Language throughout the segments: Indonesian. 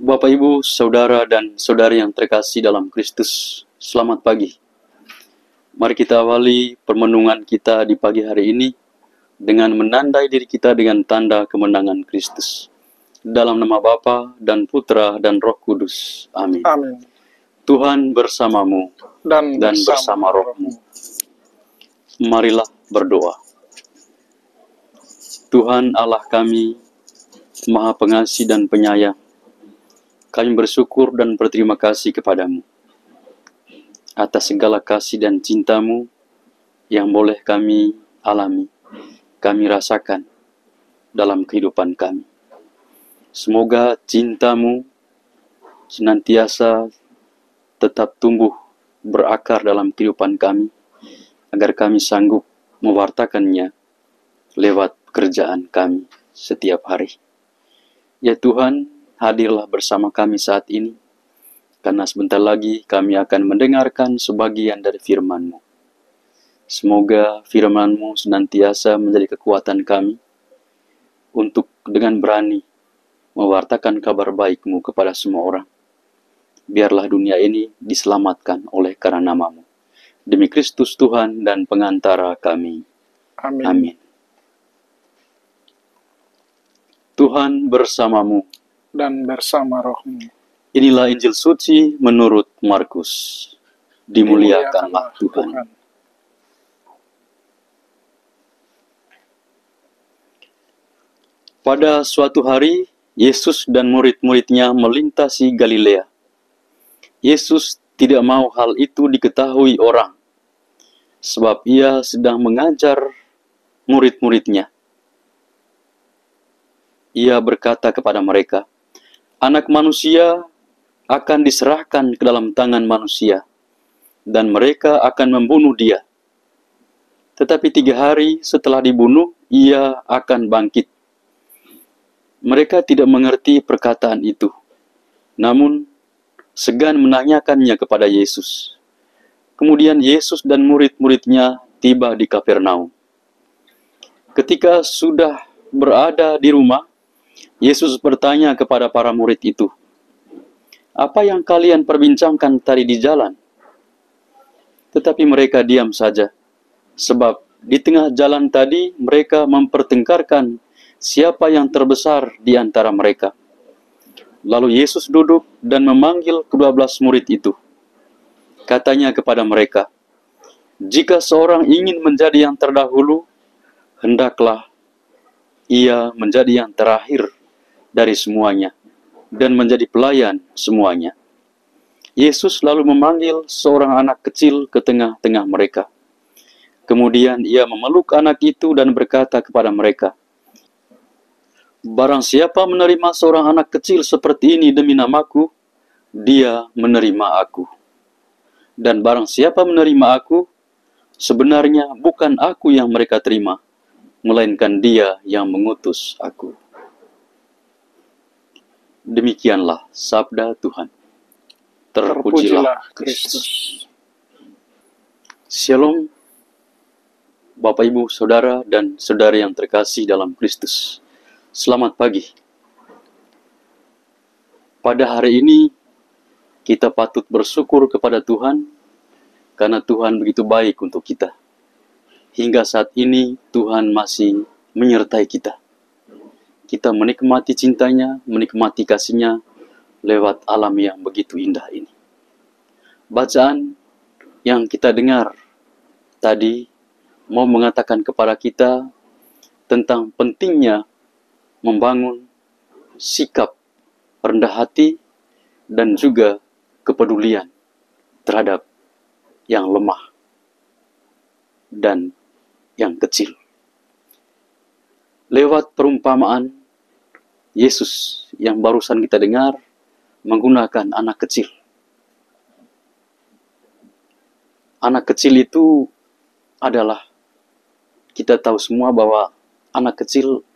Bapak, Ibu, Saudara, dan Saudari yang terkasih dalam Kristus, selamat pagi. Mari kita awali permenungan kita di pagi hari ini dengan menandai diri kita dengan tanda kemenangan Kristus. Dalam nama Bapa dan Putra dan Roh Kudus. Amin. Amin. Tuhan bersamamu Dan bersama rohmu. Marilah berdoa. Tuhan Allah kami, Maha Pengasih dan Penyayang, kami bersyukur dan berterima kasih kepadamu atas segala kasih dan cintamu yang boleh kami alami, kami rasakan dalam kehidupan kami. Semoga cintamu senantiasa tetap tumbuh berakar dalam kehidupan kami, agar kami sanggup mewartakannya lewat pekerjaan kami setiap hari. Ya Tuhan, hadirlah bersama kami saat ini, karena sebentar lagi kami akan mendengarkan sebagian dari firman-Mu. Semoga firman-Mu senantiasa menjadi kekuatan kami untuk dengan berani mewartakan kabar baik-Mu kepada semua orang. Biarlah dunia ini diselamatkan oleh karena nama-Mu. Demi Kristus Tuhan dan pengantara kami. Amin. Amin. Tuhan bersamamu Dan bersama rohmu. Inilah Injil suci menurut Markus. Dimuliakanlah Tuhan. Pada suatu hari, Yesus dan murid-muridnya melintasi Galilea. Yesus tidak mau hal itu diketahui orang, sebab ia sedang mengajar murid-muridnya. Ia berkata kepada mereka, Anak manusia akan diserahkan ke dalam tangan manusia, dan mereka akan membunuh dia. Tetapi 3 hari setelah dibunuh, ia akan bangkit. Mereka tidak mengerti perkataan itu, namun segan menanyakannya kepada Yesus. Kemudian Yesus dan murid-muridnya tiba di Kapernaum. Ketika sudah berada di rumah, Yesus bertanya kepada para murid itu, "Apa yang kalian perbincangkan tadi di jalan?" Tetapi mereka diam saja, sebab di tengah jalan tadi mereka mempertengkarkan siapa yang terbesar di antara mereka. Lalu Yesus duduk dan memanggil ke-12 murid itu. Katanya kepada mereka, "Jika seorang ingin menjadi yang terdahulu, hendaklah ia menjadi yang terakhir dari semuanya dan menjadi pelayan semuanya." Yesus lalu memanggil seorang anak kecil ke tengah-tengah mereka. Kemudian ia memeluk anak itu dan berkata kepada mereka, "Barang siapa menerima seorang anak kecil seperti ini demi namaku, dia menerima aku. Dan barang siapa menerima aku, sebenarnya bukan aku yang mereka terima, melainkan dia yang mengutus aku." Demikianlah sabda Tuhan. Terpujilah Kristus. Shalom, Bapak, Ibu, Saudara, dan Saudari yang terkasih dalam Kristus. Selamat pagi. Pada hari ini, kita patut bersyukur kepada Tuhan, karena Tuhan begitu baik untuk kita. Hingga saat ini, Tuhan masih menyertai kita. Kita menikmati cintanya, menikmati kasih-Nya lewat alam yang begitu indah ini. Bacaan yang kita dengar tadi mau mengatakan kepada kita tentang pentingnya membangun sikap rendah hati dan juga kepedulian terhadap yang lemah dan yang kecil. Lewat perumpamaan Yesus yang barusan kita dengar menggunakan anak kecil. Anak kecil itu adalah, kita tahu semua bahwa anak kecil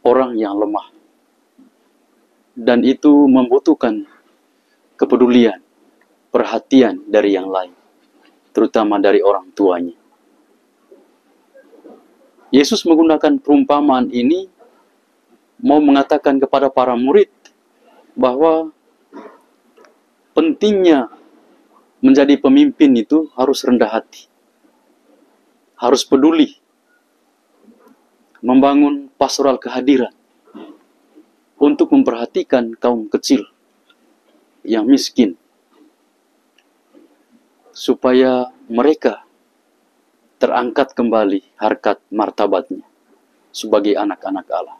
orang yang lemah. Dan itu membutuhkan kepedulian, perhatian dari yang lain, terutama dari orang tuanya. Yesus menggunakan perumpamaan ini mau mengatakan kepada para murid bahwa pentingnya menjadi pemimpin itu harus rendah hati, harus peduli, membangun pastoral kehadiran untuk memperhatikan kaum kecil yang miskin, supaya mereka terangkat kembali harkat martabatnya sebagai anak-anak Allah.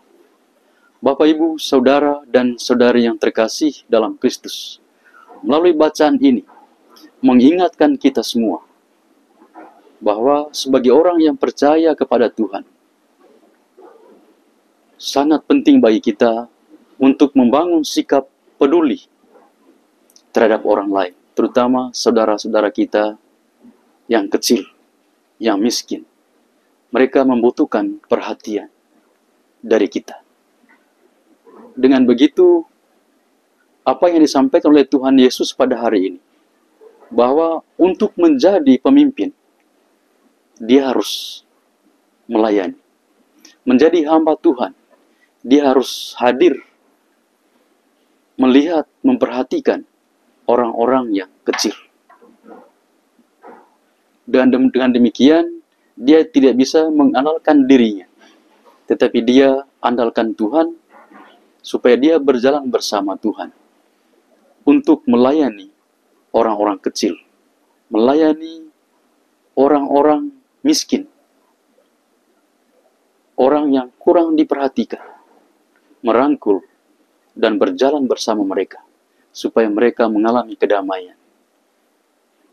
Bapak, Ibu, Saudara, dan Saudari yang terkasih dalam Kristus, melalui bacaan ini mengingatkan kita semua bahwa sebagai orang yang percaya kepada Tuhan, sangat penting bagi kita untuk membangun sikap peduli terhadap orang lain, terutama saudara-saudara kita yang kecil, yang miskin. Mereka membutuhkan perhatian dari kita. Dengan begitu, apa yang disampaikan oleh Tuhan Yesus pada hari ini, bahwa untuk menjadi pemimpin, dia harus melayani. Menjadi hamba Tuhan, dia harus hadir, melihat, memperhatikan orang-orang yang kecil. Dan dengan demikian, dia tidak bisa mengandalkan dirinya, tetapi dia andalkan Tuhan, supaya dia berjalan bersama Tuhan untuk melayani orang-orang kecil, melayani orang-orang miskin, orang yang kurang diperhatikan, merangkul dan berjalan bersama mereka, supaya mereka mengalami kedamaian,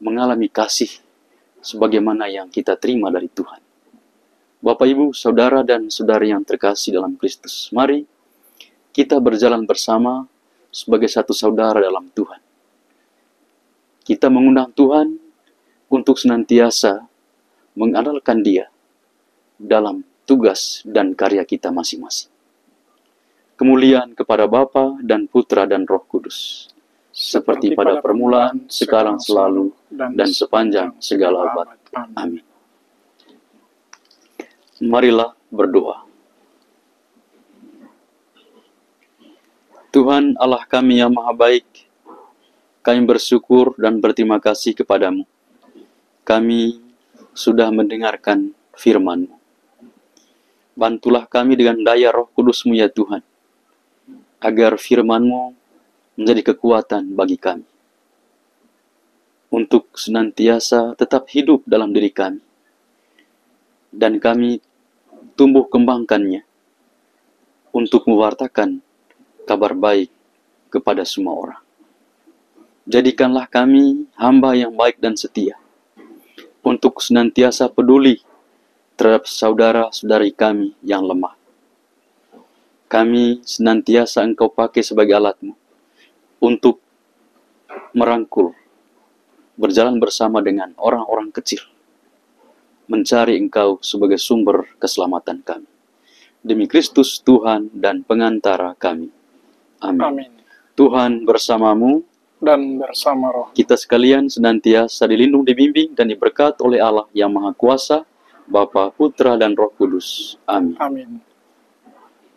mengalami kasih, sebagaimana yang kita terima dari Tuhan. Bapak, Ibu, Saudara, dan Saudari yang terkasih dalam Kristus, mari kita berjalan bersama sebagai satu saudara dalam Tuhan. Kita mengundang Tuhan untuk senantiasa mengandalkan Dia dalam tugas dan karya kita masing-masing. Kemuliaan kepada Bapa dan Putra dan Roh Kudus, seperti pada permulaan, sekarang, selalu, dan sepanjang segala abad. Amin. Marilah berdoa. Tuhan Allah kami yang maha baik, kami bersyukur dan berterima kasih kepadamu. Kami sudah mendengarkan firman-Mu. Bantulah kami dengan daya Roh Kudus-Mu ya Tuhan, agar firman-Mu menjadi kekuatan bagi kami, untuk senantiasa tetap hidup dalam diri kami, dan kami tumbuh kembangkannya, untuk mewartakan kabar baik kepada semua orang. Jadikanlah kami hamba yang baik dan setia, untuk senantiasa peduli terhadap saudara-saudari kami yang lemah. Kami senantiasa Engkau pakai sebagai alat-Mu untuk merangkul, berjalan bersama dengan orang-orang kecil, mencari Engkau sebagai sumber keselamatan kami. Demi Kristus Tuhan dan pengantara kami. Amin. Amin. Tuhan bersamamu, Dan bersama roh. kita sekalian senantiasa dilindung, dibimbing, dan diberkat oleh Allah yang Maha Kuasa, Bapa, Putra, dan Roh Kudus. Amin. Amin.